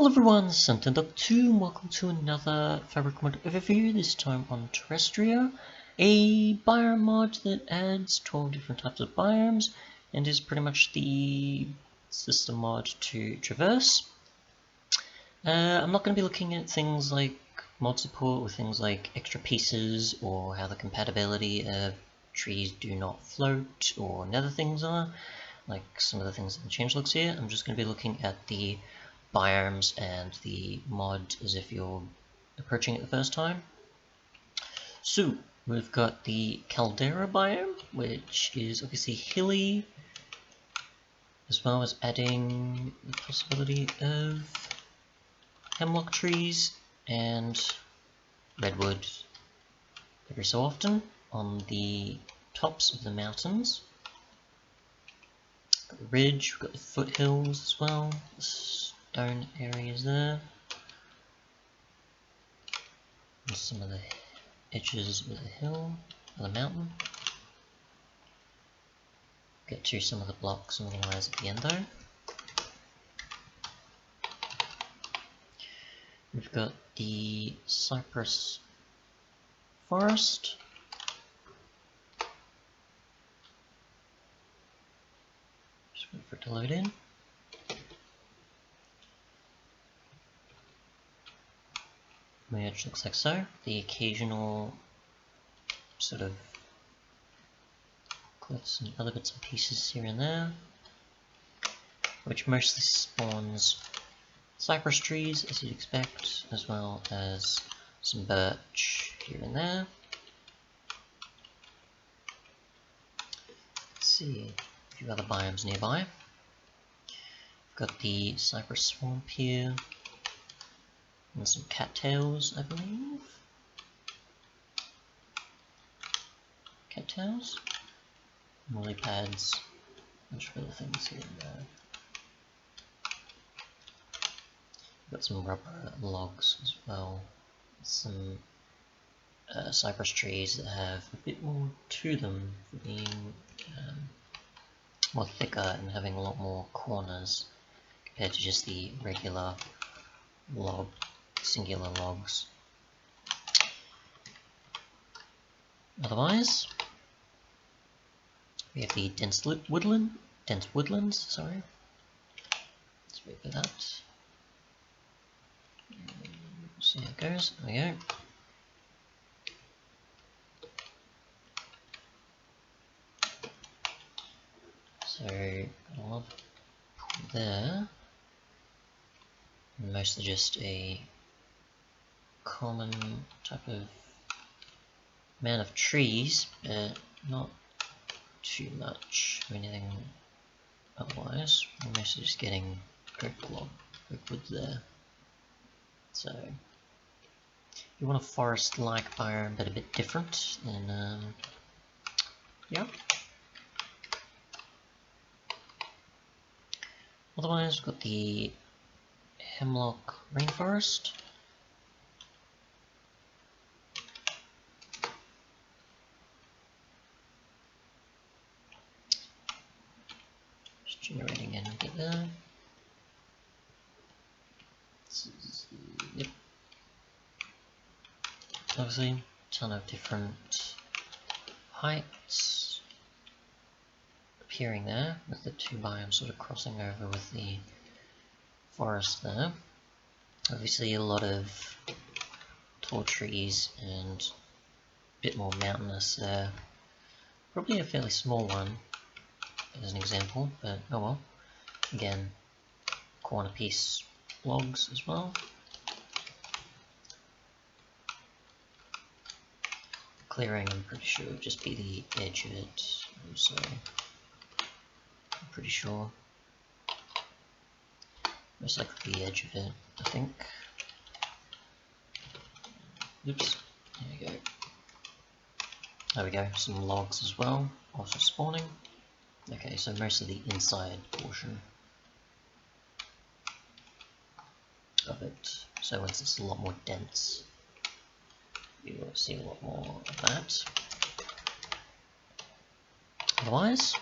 Hello everyone, this is Untitled Chapter, and welcome to another fabric mod overview, this time on Terrestria, a biome mod that adds 12 different types of biomes and is pretty much the system mod to traverse. I'm not going to be looking at things like mod support or things like extra pieces or how the compatibility of trees do not float or nether things are, like some of the things in the changelogs here. I'm just going to be looking at the biomes and the mod as if you're approaching it the first time. So we've got the Caldera Biome, which is obviously hilly, as well as adding the possibility of hemlock trees and redwood every so often on the tops of the mountains. Got the ridge, we've got the foothills as well, the stone areas there, and some of the edges of the hill, or the mountain. Get to some of the blocks and little eyes at the end though. We've got the Cypress Forest. Just wait for it to load in. Which looks like so. The occasional sort of cliffs and other bits and pieces here and there, which mostly spawns cypress trees, as you'd expect, as well as some birch here and there. Let's see, a few other biomes nearby. We've got the Cypress Swamp here, and some cattails, I believe. Cattails? Lily pads, a bunch of other things here and there. Got some rubber logs as well. Some cypress trees that have a bit more to them for being more thicker and having a lot more corners compared to just the regular singular logs. Otherwise, we have the dense woodlands, sorry. Let's wait for that. See how it goes. There we go. So, got a lot there. Mostly just a common type of amount of trees, but not too much of anything otherwise. We're mostly just getting oak wood there. So, if you want a forest-like biome but a bit different, then yeah. Otherwise, we've got the Hemlock Rainforest. Just generating in a bit there. Yep. Obviously, a ton of different heights appearing there, with the two biomes sort of crossing over with the forest there. Obviously, a lot of tall trees and a bit more mountainous there. Probably a fairly small one, as an example, but oh well. Again, corner piece logs as well. Clearing, I'm pretty sure, would just be the edge of it, so I'm pretty sure. Most likely the edge of it, I think. Oops, there we go. There we go, some logs as well, also spawning. Okay, so most of the inside portion of it. So once it's a lot more dense, you will see a lot more of that. Otherwise,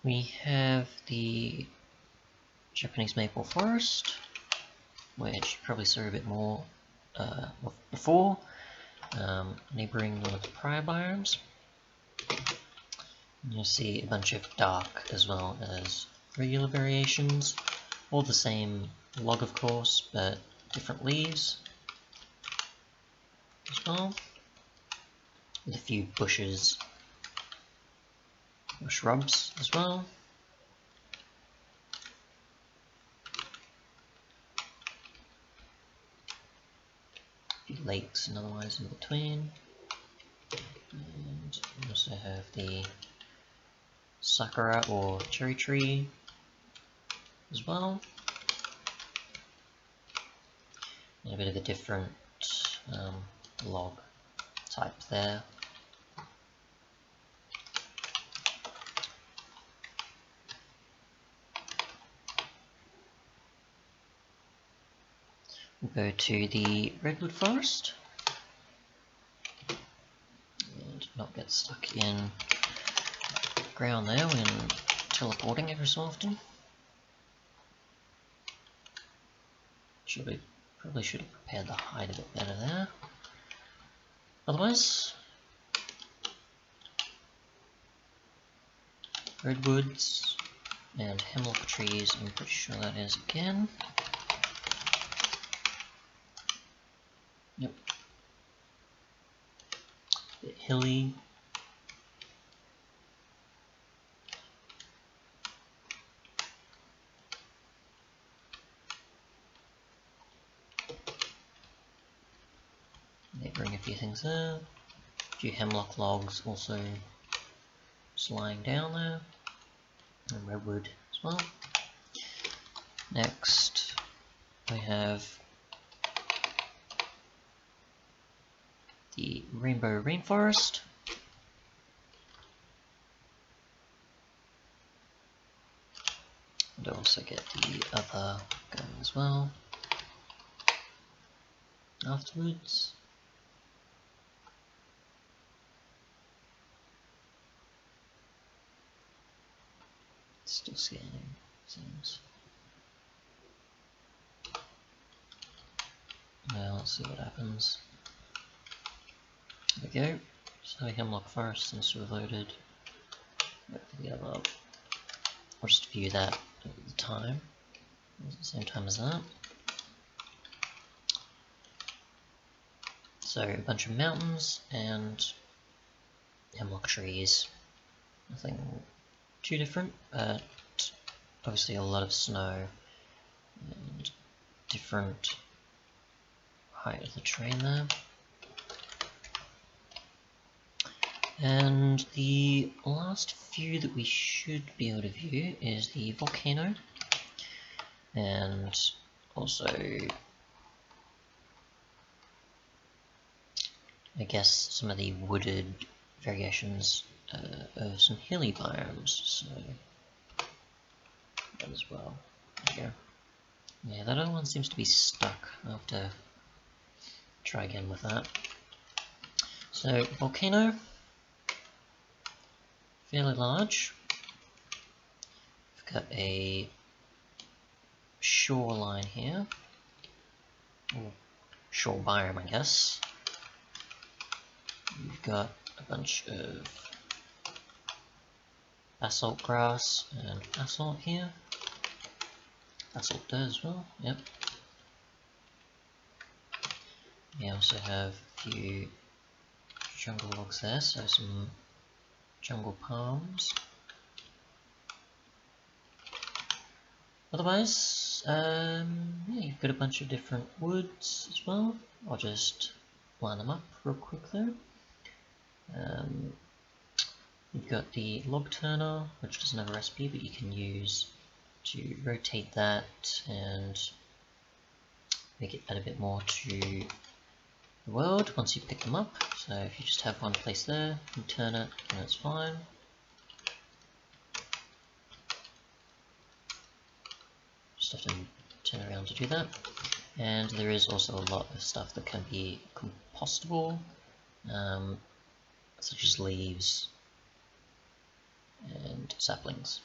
we have the Japanese maple forest, which you probably saw a bit more before, neighbouring one of the prior biomes. You'll see a bunch of dark as well as regular variations, all the same log of course, but different leaves as well, with a few bushes or shrubs as well. A few lakes and otherwise in between. And we also have the Sakura or cherry tree as well. And a bit of a different log type there. We'll go to the Redwood Forest and not get stuck in ground there when teleporting every so often. Probably should have prepared the hide a bit better there. Otherwise, redwoods and hemlock trees, I'm pretty sure that is again. Yep. A bit hilly. They bring a few things there. A few hemlock logs also just lying down there. And redwood as well. Next, we have the Rainforest. And also get the other going as well afterwards. Still scanning, seems. Well, let's see what happens. There we go. So Hemlock Forest seems to have loaded. Wait for the other. I'll just view that at the time. At the same time as that. So a bunch of mountains and hemlock trees. Nothing too different, but obviously a lot of snow and different height of the terrain there. And the last few that we should be able to view is the Volcano, and also I guess some of the wooded variations of some hilly biomes, so that as well. There you go. Yeah, that other one seems to be stuck. I'll have to try again with that. So, Volcano, fairly large. We've got a shoreline here, or shore biome, I guess. We've got a bunch of basalt grass and basalt here. Basalt dirt as well, yep. We also have a few jungle logs there, so some jungle palms. Otherwise, yeah, you've got a bunch of different woods as well. I'll just line them up real quick though. You've got the log turner, which doesn't have a recipe, but you can use to rotate that and make it add a bit more to the world once you pick them up. So if you just have one place there, you turn it and it's fine. Just have to turn around to do that. And there is also a lot of stuff that can be compostable, such as leaves and saplings.